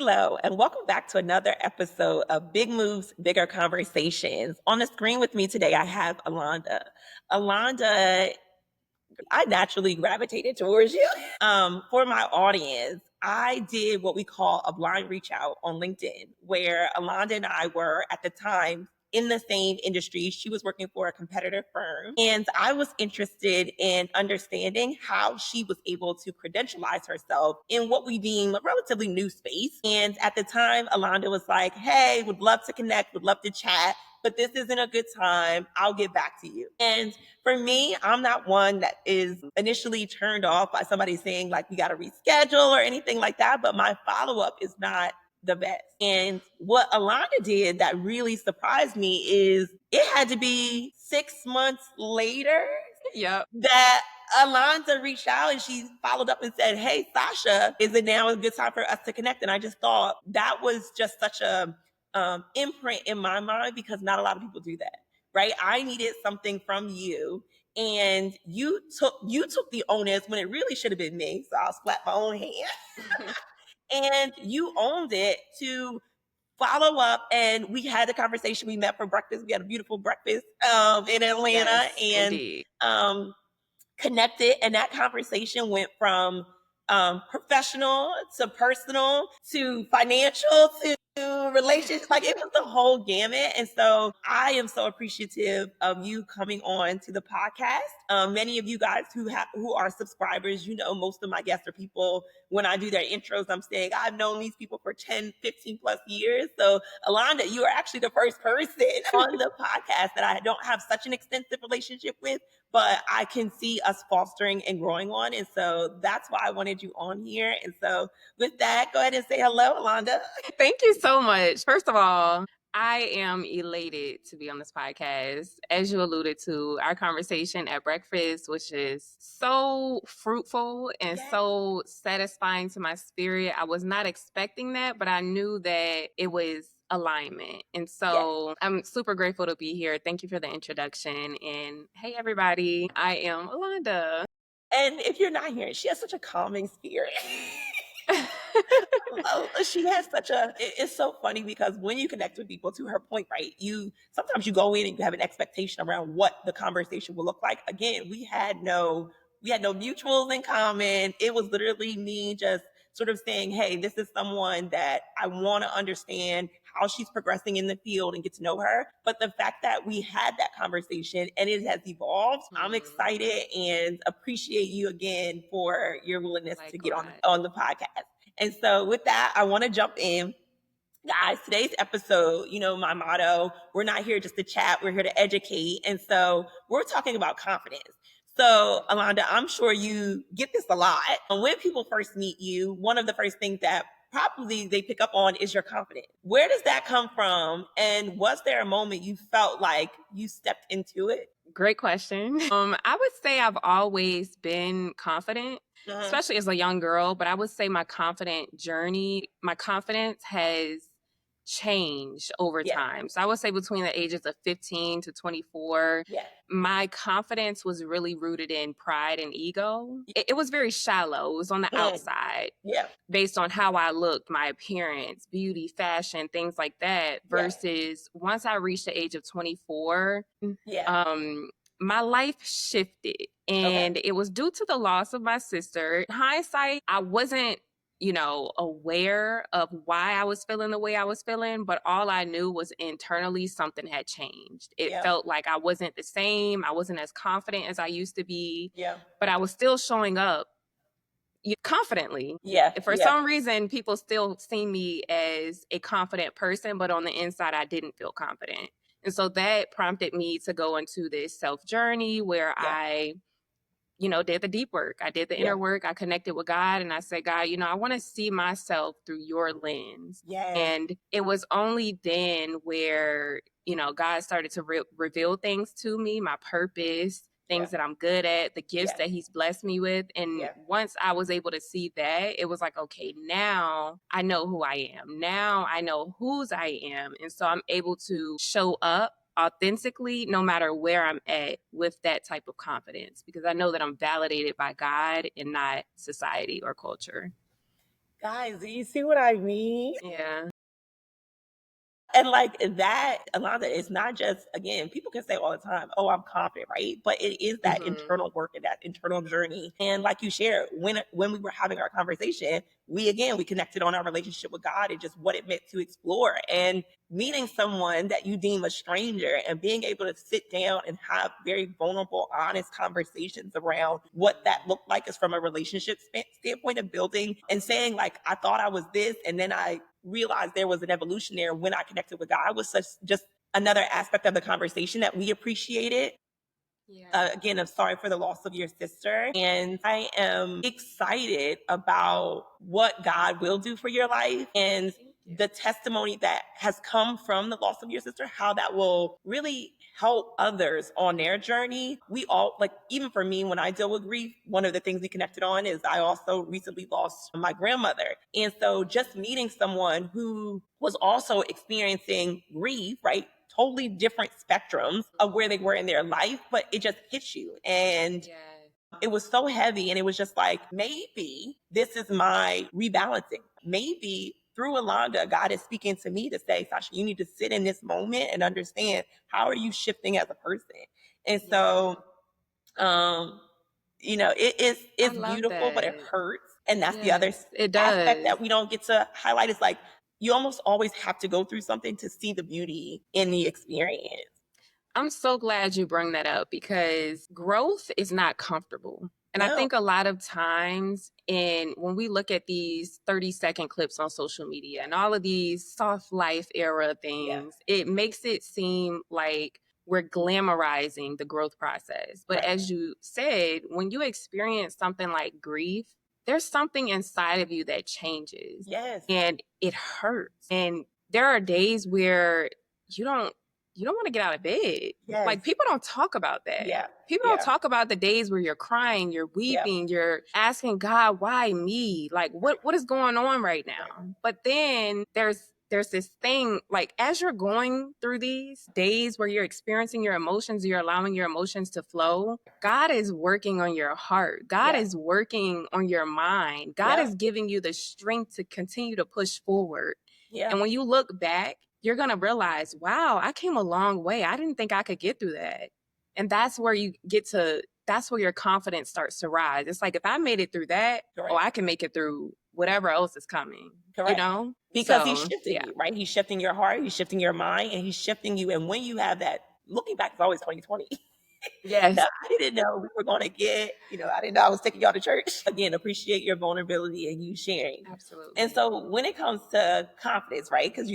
Hello, and welcome back to another episode of Big Moves, Bigger Conversations. On the screen with me today, I have Alanda. Alanda, I naturally gravitated towards you. For my audience, I did what we call a blind reach out on LinkedIn, where Alanda and I were at the time in the same industry. She was working for a competitor firm, and I was interested in understanding how she was able to credentialize herself in what we deem a relatively new space. And at the time, Alanda was like, "Hey, would love to connect, would love to chat, but this isn't a good time. I'll get back to you." And for me, I'm not one that is initially turned off by somebody saying like we got to reschedule or anything like that, but my follow up is not the best. And what Alanda did that really surprised me is it had to be 6 months later that Alanda reached out and she followed up and said, "Hey, Sascha, is it now a good time for us to connect?" And I just thought that was just such a imprint in my mind because not a lot of people do that, right? I needed something from you, and you took the onus when it really should have been me. So I'll slap my own hand. And you owned it to follow up, and we had the conversation. We met for breakfast. We had a beautiful breakfast in Atlanta, Yes, and indeed. connected. And that conversation went from professional to personal to financial to relationships. Like it was the whole gamut. And so I am so appreciative of you coming on to the podcast. Many of you guys who are subscribers, you know, most of my guests are people, when I do their intros, I'm saying I've known these people for 10, 15 plus years. So Alanda, you are actually the first person on the podcast that I don't have such an extensive relationship with, but I can see us fostering and growing on. And so that's why I wanted you on here. And so with that, go ahead and say hello, Alanda. Thank you so much. First of all, I am elated to be on this podcast. As you alluded to, our conversation at breakfast, which is so fruitful and so satisfying to my spirit. I was not expecting that, but I knew that it was alignment. And so I'm super grateful to be here. Thank you for the introduction. And hey, everybody, I am Alanda. And if you're not hearing, she has such a calming spirit. She has such a, it's so funny because when you connect with people, to her point, right, sometimes you go in and you have an expectation around what the conversation will look like. Again, we had no mutuals in common. It was literally me just sort of saying, "Hey, this is someone that I want to understand how she's progressing in the field and get to know her." But the fact that we had that conversation and it has evolved, I'm excited and appreciate you again for your willingness to get on the podcast. And so with that, I want to jump in. Guys, today's episode, you know, my motto, we're not here just to chat, we're here to educate. And so we're talking about confidence. So, Alanda, I'm sure you get this a lot. When people first meet you, one of the first things that probably they pick up on is your confidence. Where does that come from? And was there a moment you felt like you stepped into it? Great question. I would say I've always been confident, especially as a young girl, but I would say my confidence has changed over time. So I would say between the ages of 15 to 24, my confidence was really rooted in pride and ego. It was very shallow. It was on the outside, based on how I looked, my appearance, beauty, fashion, things like that. Versus once I reached the age of 24, my life shifted, and it was due to the loss of my sister. In hindsight, I wasn't, aware of why I was feeling the way I was feeling, but all I knew was internally something had changed. It felt like I wasn't the same. I wasn't as confident as I used to be, but I was still showing up confidently. For some reason, people still see me as a confident person, but on the inside, I didn't feel confident. And so that prompted me to go into this self journey where I did the deep work. I did the inner work. I connected with God, and I said, "God, I want to see myself through your lens." And it was only then where, God started to reveal things to me, my purpose, things that I'm good at, the gifts that he's blessed me with. And once I was able to see that, it was like, okay, now I know who I am. Now I know whose I am. And so I'm able to show up authentically, no matter where I'm at, with that type of confidence, because I know that I'm validated by God and not society or culture. Guys, do you see what I mean? Yeah. And like that, Alanda, is not just, again, people can say all the time, oh, I'm confident, right? But it is that internal work and that internal journey. And like you shared, when we were having our conversation, we connected on our relationship with God and just what it meant to explore. And meeting someone that you deem a stranger and being able to sit down and have very vulnerable, honest conversations around what that looked like is from a relationship standpoint of building and saying, like, I thought I was this, and then I realized there was an evolution there when I connected with God was such just another aspect of the conversation that we appreciated. Yeah. Again, I'm sorry for the loss of your sister. And I am excited about what God will do for your life and the testimony that has come from the loss of your sister, how that will really help others on their journey. We all, like, even for me, when I deal with grief, one of the things we connected on is I also recently lost my grandmother. And so just meeting someone who was also experiencing grief, right? Totally different spectrums of where they were in their life, but it just hits you. And it was so heavy. And it was just like, maybe this is my rebalancing. Maybe through Alanda, God is speaking to me to say, Sascha, you need to sit in this moment and understand, how are you shifting as a person? And so, it's beautiful, but it hurts. And that's the other It aspect does. that we don't get to highlight. Is like, you almost always have to go through something to see the beauty in the experience. I'm so glad you bring that up because growth is not comfortable. And I think a lot of times when we look at these 30-second clips on social media and all of these soft life era things, it makes it seem like we're glamorizing the growth process. But as you said, when you experience something like grief, there's something inside of you that changes. Yes. And it hurts. And there are days where you don't want to get out of bed. Yes. Like, people don't talk about that. Yeah. People don't talk about the days where you're crying, you're weeping, you're asking God, why me? Like, what is going on right now? But then there's this thing, like, as you're going through these days where you're experiencing your emotions, you're allowing your emotions to flow, God is working on your heart. God is working on your mind. God is giving you the strength to continue to push forward. And when you look back, you're going to realize, wow, I came a long way. I didn't think I could get through that. And that's where that's where your confidence starts to rise. It's like, if I made it through that, I can make it through whatever else is coming. Correct. You know? Because he's shifting you, right? He's shifting your heart, he's shifting your mind, and he's shifting you. And when you have that, looking back is always 2020. Yes. No, I didn't know we were going to get, I didn't know I was taking y'all to church. Again, appreciate your vulnerability and you sharing. Absolutely. And so when it comes to confidence, right? Because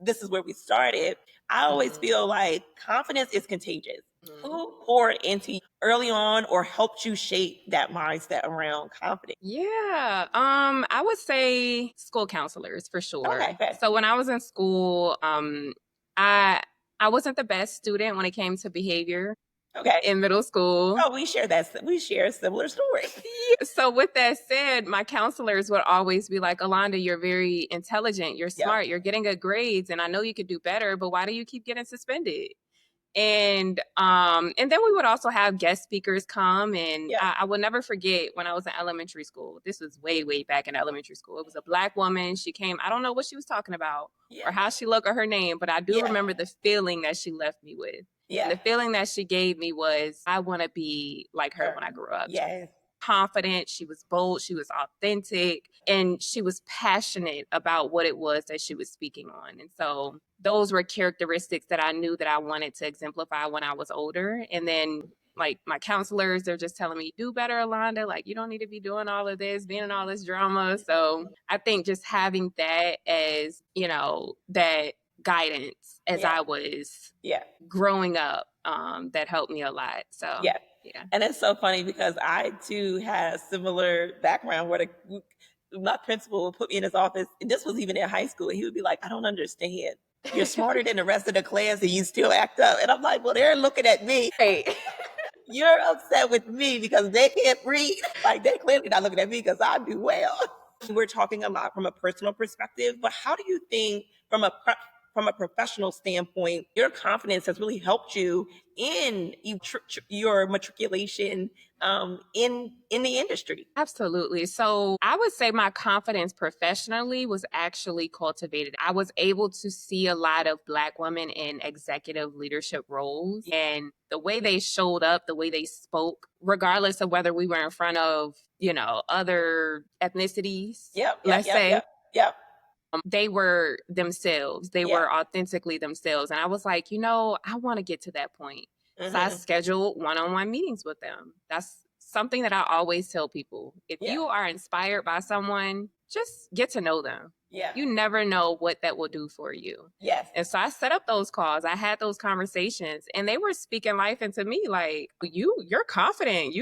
this is where we started. I always feel like confidence is contagious. Who poured into you early on or helped you shape that mindset around confidence? Yeah. I would say school counselors for sure. Okay. So when I was in school, I wasn't the best student when it came to behavior. Okay. In middle school. Oh, we share a similar story. So with that said, my counselors would always be like, Alanda, you're very intelligent, you're smart, you're getting good grades, and I know you could do better, but why do you keep getting suspended? And then we would also have guest speakers come, and I will never forget when I was in elementary school. This was way, way back in elementary school. It was a Black woman. She came. I don't know what she was talking about or how she looked or her name, but I do remember the feeling that she left me with. And the feeling that she gave me was, I want to be like her when I grow up. Yes. Confident, she was bold, she was authentic, and she was passionate about what it was that she was speaking on. And so those were characteristics that I knew that I wanted to exemplify when I was older. And then, like, my counselors, they're just telling me, do better, Alanda. Like, you don't need to be doing all of this, being in all this drama. So I think just having that as, that guidance as I was growing up, that helped me a lot. So yeah. And it's so funny because I too had a similar background where my principal would put me in his office. And this was even in high school. And he would be like, I don't understand. You're smarter than the rest of the class and you still act up. And I'm like, well, they're looking at me. Right. You're upset with me because they can't read. Like, they're clearly not looking at me because I do well. We're talking a lot from a personal perspective, but how do you think from from a professional standpoint, your confidence has really helped you in your matriculation in the industry. Absolutely. So I would say my confidence professionally was actually cultivated. I was able to see a lot of Black women in executive leadership roles, and the way they showed up, the way they spoke, regardless of whether we were in front of, other ethnicities, let's say. Yep. They were themselves. They were authentically themselves. And I was like, I want to get to that point. So I scheduled one-on-one meetings with them. That's something that I always tell people. If you are inspired by someone, just get to know them. Yeah. You never know what that will do for you. Yes. And so I set up those calls. I had those conversations, and they were speaking life into me like, you're confident.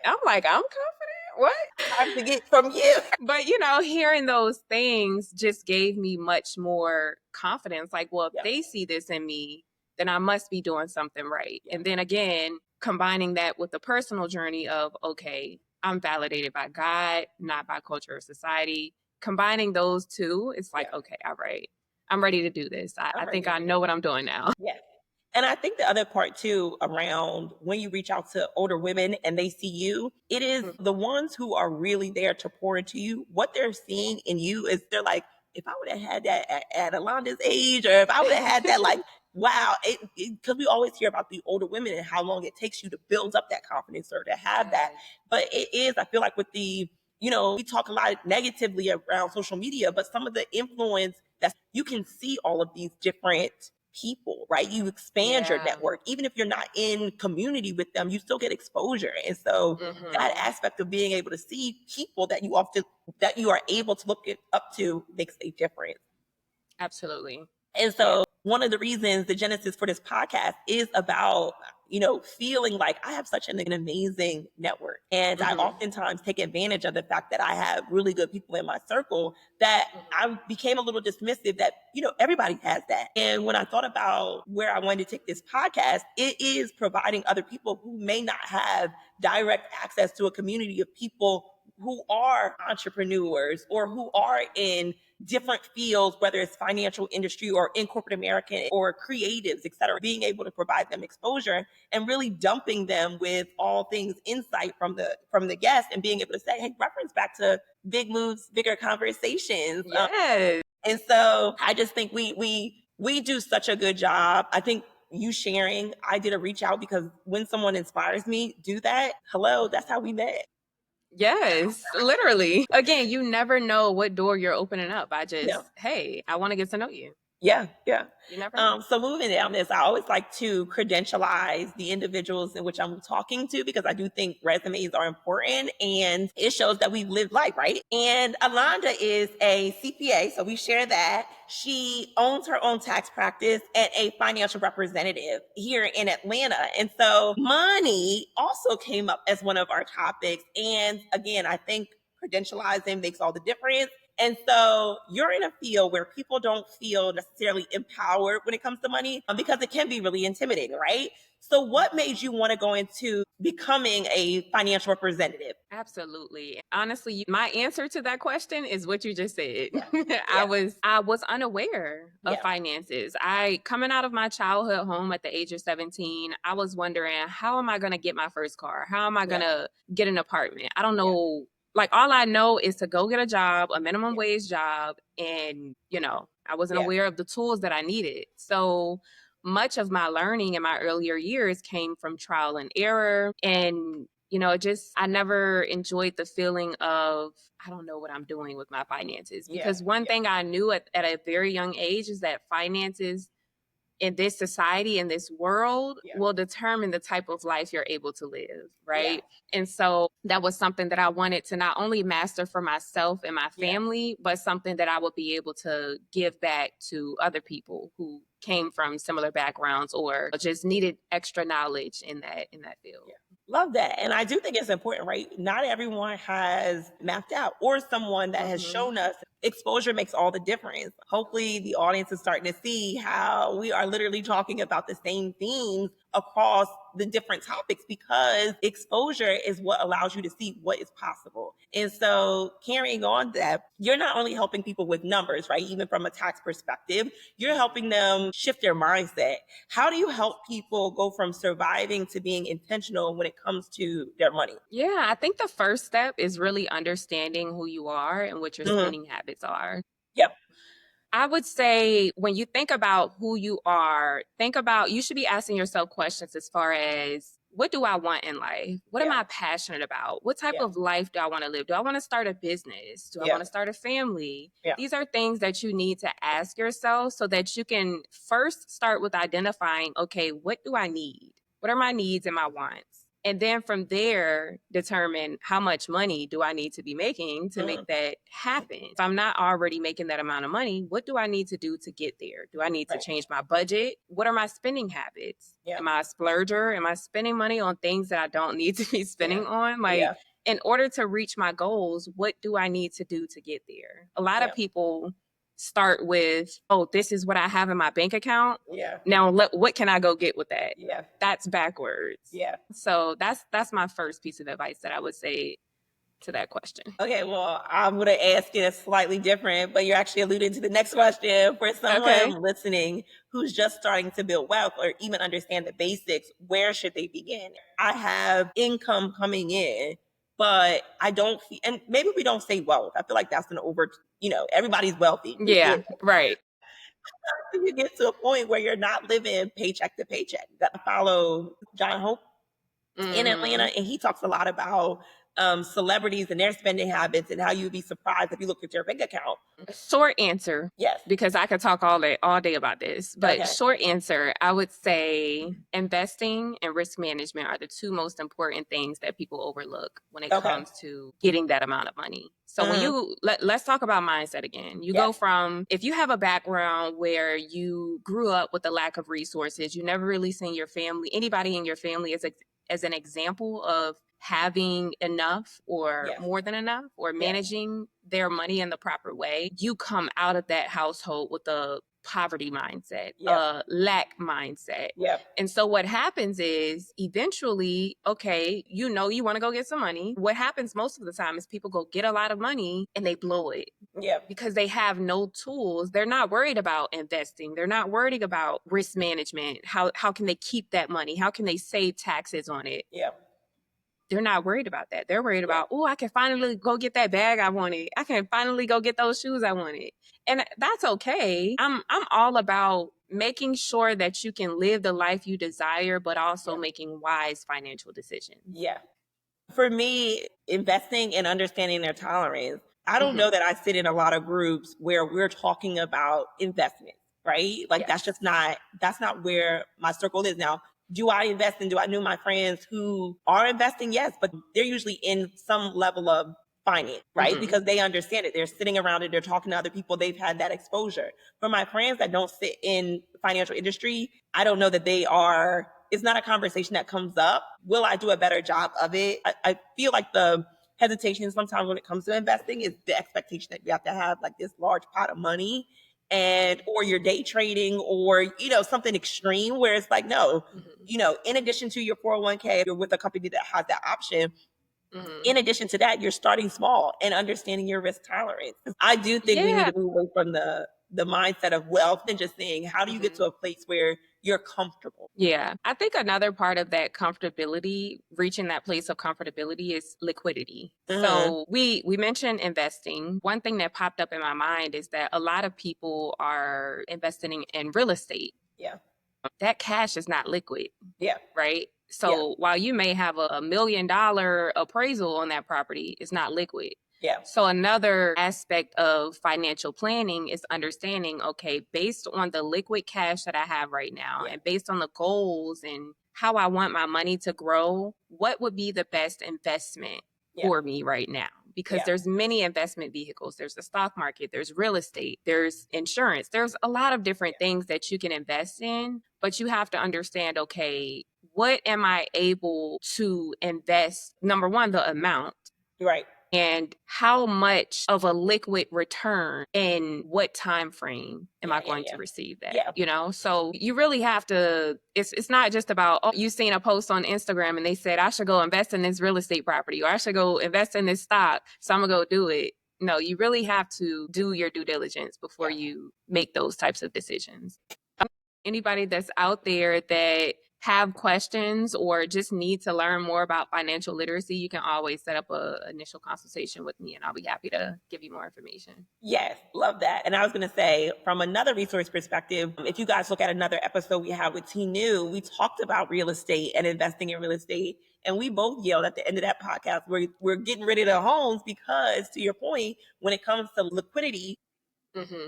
I'm like, I'm confident. What? Hard to get from you. But, hearing those things just gave me much more confidence. Like, well, if they see this in me, then I must be doing something right. And then again, combining that with the personal journey of, okay, I'm validated by God, not by culture or society. Combining those two, it's like, okay, all right, I'm ready to do this. I think I know what I'm doing now. Yeah. And I think the other part too, around when you reach out to older women and they see you, it is the ones who are really there to pour into you. What they're seeing in you is they're like, if I would have had that at Alanda's age, or if I would have had that, like, wow, because we always hear about the older women and how long it takes you to build up that confidence or to have that. But it is, I feel like with we talk a lot negatively around social media, but some of the influence that you can see all of these different people, right? You expand your network. Even if you're not in community with them, you still get exposure. And so that aspect of being able to see people that you are able to look up to makes a difference. Absolutely. And so one of the reasons the genesis for this podcast is about, feeling like I have such an amazing network. And I oftentimes take advantage of the fact that I have really good people in my circle that I became a little dismissive that, everybody has that. And when I thought about where I wanted to take this podcast, it is providing other people who may not have direct access to a community of people who are entrepreneurs or who are in different fields, whether it's financial industry or in corporate America or creatives, et cetera, being able to provide them exposure and really dumping them with all things insight from the guest and being able to say, hey, reference back to Big Moves, Bigger Conversations. Yes. And so I just think we do such a good job. I think you sharing, I did a reach out because when someone inspires me, do that. Hello, that's how we met. Yes, literally. Again, you never know what door you're opening up. Hey, I want to get to know you. Yeah. You never know. So moving down this, I always like to credentialize the individuals in which I'm talking to because I do think resumes are important and it shows that we've lived life, right? And Alanda is a CPA, so we share that. She owns her own tax practice and a financial representative here in Atlanta. And so money also came up as one of our topics. And again, I think credentializing makes all the difference. And so you're in a field where people don't feel necessarily empowered when it comes to money because it can be really intimidating, right? So what made you want to go into becoming a financial representative? Absolutely. Honestly, my answer to that question is what you just said. Yeah. I was unaware of finances. Coming out of my childhood home at the age of 17, I was wondering, how am I going to get my first car? How am I going to get an apartment? I don't know. Like, all I know is to go get a job, a minimum wage job. And, I wasn't aware of the tools that I needed. So much of my learning in my earlier years came from trial and error. And, I never enjoyed the feeling of, I don't know what I'm doing with my finances. Because one thing I knew at a very young age is that finances in this society, in this world, will determine the type of life you're able to live, right? And so that was something that I wanted to not only master for myself and my family, but something that I would be able to give back to other people who came from similar backgrounds or just needed extra knowledge in that field. Love that. And I do think it's important, right? Not everyone has mapped out or someone that has shown us exposure makes all the difference. Hopefully the audience is starting to see how we are literally talking about the same themes across the different topics, because exposure is what allows you to see what is possible. And so carrying on that, you're not only helping people with numbers, right? Even from a tax perspective, you're helping them shift their mindset. How do you help people go from surviving to being intentional when it comes to their money? Yeah, I think the first step is really understanding who you are and what your spending habits are. Yep. I would say when you think about who you are, you should be asking yourself questions as far as, what do I want in life? What am I passionate about? What type of life do I want to live? Do I want to start a business? Do I want to start a family? These are things that you need to ask yourself so that you can first start with identifying, okay, what do I need? What are my needs and my wants? And then from there, determine how much money do I need to be making to make that happen. If I'm not already making that amount of money, what do I need to do to get there? Do I need to change my budget? What are my spending habits? Am I a splurger? Am I spending money on things that I don't need to be spending on? Like, in order to reach my goals, what do I need to do to get there? A lot of people start with, oh, this is what I have in my bank account. Now, what can I go get with that? That's backwards. So that's my first piece of advice that I would say to that question. Okay, well, I'm going to ask it slightly different, but you're actually alluding to the next question. For someone listening who's just starting to build wealth or even understand the basics, where should they begin? I have income coming in, but I don't, and maybe we don't say wealth. I feel like that's everybody's wealthy. Yeah, right. You get to a point where you're not living paycheck to paycheck. You got to follow John Hope in Atlanta, and he talks a lot about celebrities and their spending habits and how you'd be surprised if you look at your bank account. Short answer, yes, because I could talk all day about this, but short answer, I would say investing and risk management are the two most important things that people overlook when it comes to getting that amount of money. So when you let's talk about mindset again. You go from, if you have a background where you grew up with a lack of resources, you never really seen anybody in your family as an example of having enough or more than enough or managing their money in the proper way, you come out of that household with a poverty mindset, a lack mindset. And so what happens is eventually, okay, you want to go get some money. What happens most of the time is people go get a lot of money and they blow it. Because they have no tools. They're not worried about investing. They're not worried about risk management. How can they keep that money? How can they save taxes on it? They're not worried about that. They're worried about, oh, I can finally go get that bag I wanted. I can finally go get those shoes I wanted. And that's okay. I'm all about making sure that you can live the life you desire, but also making wise financial decisions. For me, investing and understanding their tolerance. I don't know that I sit in a lot of groups where we're talking about investment, right? Like that's not where my circle is now. Do I invest and do I know my friends who are investing? Yes, but they're usually in some level of finance, right? Because they understand it. They're sitting around it. They're talking to other people. They've had that exposure. For my friends that don't sit in the financial industry, I don't know that it's not a conversation that comes up. Will I do a better job of it? I feel like the hesitation sometimes when it comes to investing is the expectation that you have to have like this large pot of money or you're day trading or, something extreme where it's like, no, in addition to your 401k, you're with a company that has that option. In addition to that, you're starting small and understanding your risk tolerance. I do think we need to move away from the mindset of wealth and just saying, how do you get to a place where you're comfortable? Yeah. I think another part of that comfortability, reaching that place of comfortability, is liquidity. So we mentioned investing. One thing that popped up in my mind is that a lot of people are investing in real estate. That cash is not liquid. Right? So while you may have a $1 million appraisal on that property, it's not liquid. So another aspect of financial planning is understanding, okay, based on the liquid cash that I have right now and based on the goals and how I want my money to grow, what would be the best investment for me right now? Because there's many investment vehicles. There's the stock market, there's real estate, there's insurance. There's a lot of different things that you can invest in, but you have to understand, okay, what am I able to invest? Number one, the amount. Right. and how much of a liquid return and what time frame am I going to receive that? You know, so you really have to, it's not just about, oh, you seen a post on Instagram and they said I should go invest in this real estate property, or I should go invest in this stock, so I'm gonna go do it. No, you really have to do your due diligence before you make those types of decisions. Anybody that's out there that have questions or just need to learn more about financial literacy, you can always set up an initial consultation with me and I'll be happy to give you more information. Yes, love that. And I was going to say, from another resource perspective, if you guys look at another episode we had with T New, we talked about real estate and investing in real estate. And we both yelled at the end of that podcast, we're getting rid of the homes because, to your point, when it comes to liquidity,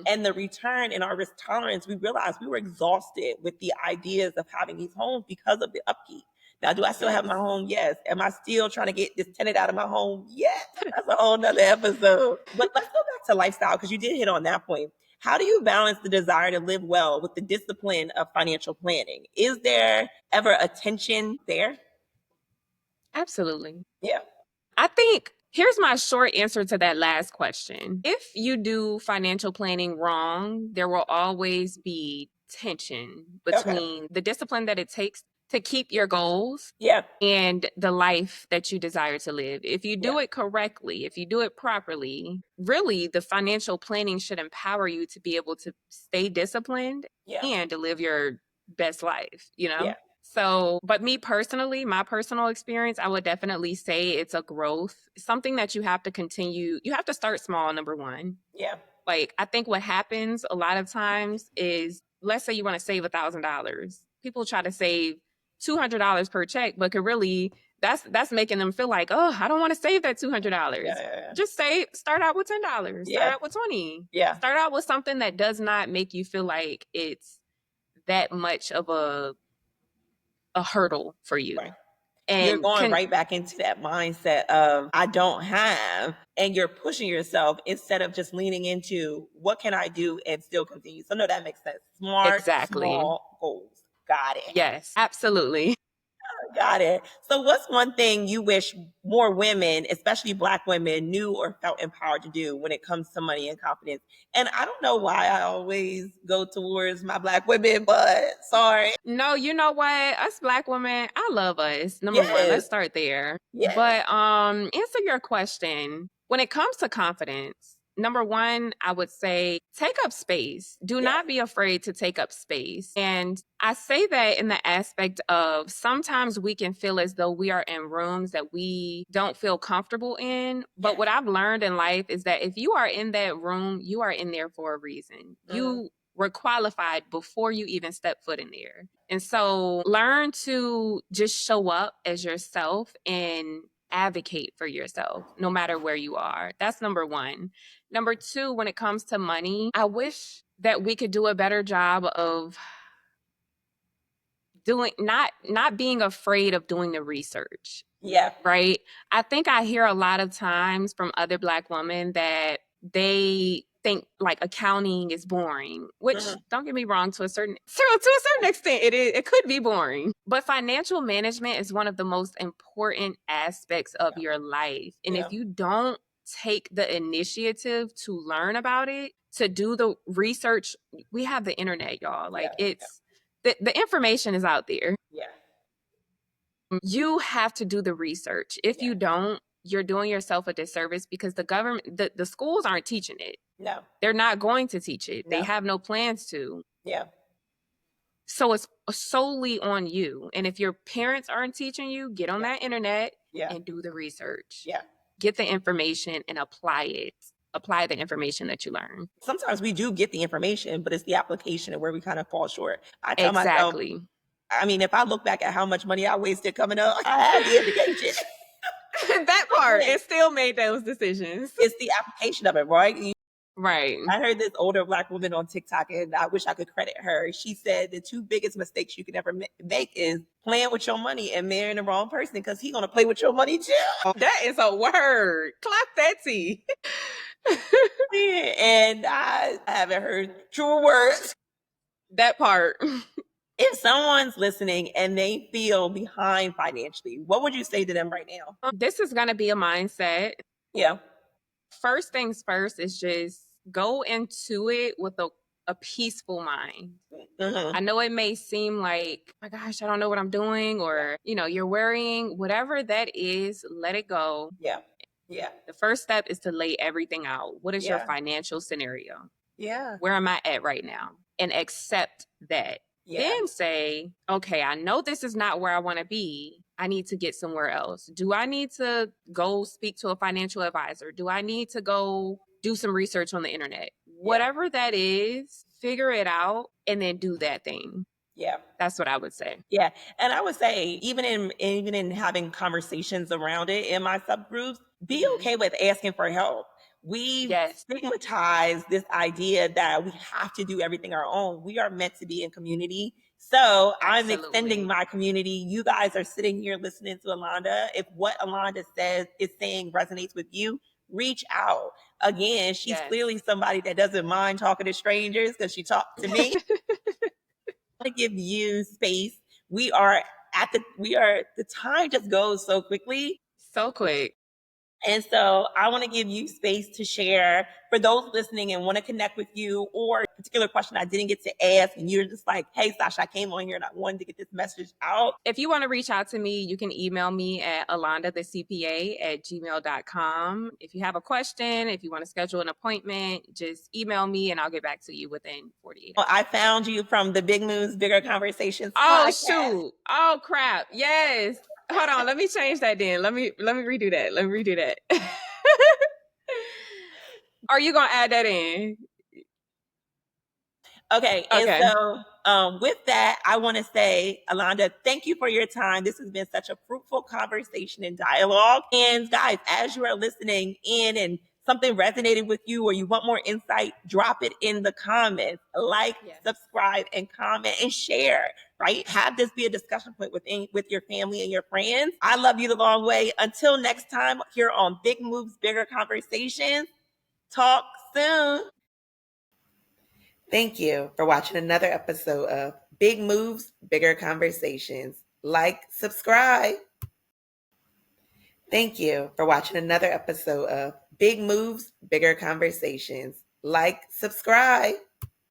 and the return in our risk tolerance, we realized we were exhausted with the ideas of having these homes because of the upkeep. Now, do I still have my home? Yes. Am I still trying to get this tenant out of my home? Yes. That's a whole nother episode. But let's go back to lifestyle, because you did hit on that point. How do you balance the desire to live well with the discipline of financial planning? Is there ever a tension there? Absolutely. Yeah. I think here's my short answer to that last question. If you do financial planning wrong, there will always be tension between the discipline that it takes to keep your goals and the life that you desire to live. If you do it correctly, if you do it properly, really the financial planning should empower you to be able to stay disciplined and to live your best life, you know? So, but me personally, my personal experience, I would definitely say it's a growth, something that you have to continue. You have to start small, number one. Yeah. Like, I think what happens a lot of times is, let's say you want to save $1,000. People try to save $200 per check, but could really, that's making them feel like, oh, I don't want to save that $200. Just start out with $10. Start out with 20. Start out with something that does not make you feel like it's that much of a hurdle for you. And you're going right back into that mindset of I don't have, and you're pushing yourself instead of just leaning into what can I do and still continue. So no, that makes sense. Smart, small goals. Got it. Yes, absolutely. Got it. So what's one thing you wish more women, especially Black women, knew or felt empowered to do when it comes to money and confidence? And I don't know why I always go towards my Black women, but sorry. No, you know what? Us Black women, I love us. Number one, let's start there. But answer your question. When it comes to confidence, number one, I would say take up space. Do not be afraid to take up space. And I say that in the aspect of sometimes we can feel as though we are in rooms that we don't feel comfortable in. But what I've learned in life is that if you are in that room, you are in there for a reason. You were qualified before you even step foot in there. And so learn to just show up as yourself and advocate for yourself, no matter where you are. That's number one. Number two, when it comes to money, I wish that we could do a better job of doing, not being afraid of doing the research. Right. I think I hear a lot of times from other Black women that they think like accounting is boring, which don't get me wrong, to a certain extent, it could be boring. But financial management is one of the most important aspects of your life. And if you don't take the initiative to learn about it, to do the research, we have the internet, y'all. Like the information is out there. You have to do the research. If you don't, you're doing yourself a disservice because the government, the schools aren't teaching it. No. They're not going to teach it. They have no plans to. So it's solely on you. And if your parents aren't teaching you, get on that internet and do the research. Get the information and apply it. Apply the information that you learn. Sometimes we do get the information, but it's the application where we kind of fall short. I tell myself, I mean, if I look back at how much money I wasted coming up, I had the education. That part, it still made those decisions. It's the application of it, right? Right. I heard this older Black woman on TikTok, and I wish I could credit her. She said the two biggest mistakes you can ever make is playing with your money and marrying the wrong person, because he's going to play with your money too. That is a word. Clap that tea. And I haven't heard truer words. That part. If someone's listening and they feel behind financially, what would you say to them right now? This is going to be a mindset. Yeah. First things first is just go into it with a peaceful mind. I know it may seem like, oh my gosh, I don't know what I'm doing, or, you're worrying, whatever that is, let it go. Yeah. Yeah. The first step is to lay everything out. What is your Yeah. financial scenario? Yeah. Where am I at right now? And accept that. Yeah. Then say, okay, I know this is not where I want to be. I need to get somewhere else. Do I need to go speak to a financial advisor? Do I need to go do some research on the internet? Whatever that is, figure it out and then do that thing. Yeah. That's what I would say. Yeah. And I would say, even in having conversations around it in my subgroups, be okay with asking for help. We stigmatize this idea that we have to do everything our own. We are meant to be in community. So I'm extending my community. You guys are sitting here listening to Alanda. If what Alanda says is saying resonates with you, reach out. Again, she's clearly somebody that doesn't mind talking to strangers because she talked to me. To give you space. The time just goes so quickly. So quick. And so I want to give you space to share for those listening and want to connect with you, or a particular question I didn't get to ask. And you're just like, hey, Sascha, I came on here and I wanted to get this message out. If you want to reach out to me, you can email me at alandacpa@gmail.com. If you have a question, if you want to schedule an appointment, just email me and I'll get back to you within 48 hours. I found you from the Big Moves, Bigger Conversations podcast. Shoot. Oh, crap. Yes. Hold on. Let me change that then. Let me redo that. Are you going to add that in? Okay. And so with that, I want to say, Alanda, thank you for your time. This has been such a fruitful conversation and dialogue. And guys, as you are listening in and something resonated with you or you want more insight, drop it in the comments. Like, subscribe, and comment and share, right? Have this be a discussion point with your family and your friends. I love you the long way. Until next time, here on Big Moves, Bigger Conversations. Talk soon. Thank you for watching another episode of Big Moves, Bigger Conversations. Like, subscribe. Thank you for watching another episode of Big Moves, Bigger Conversations. Like, subscribe.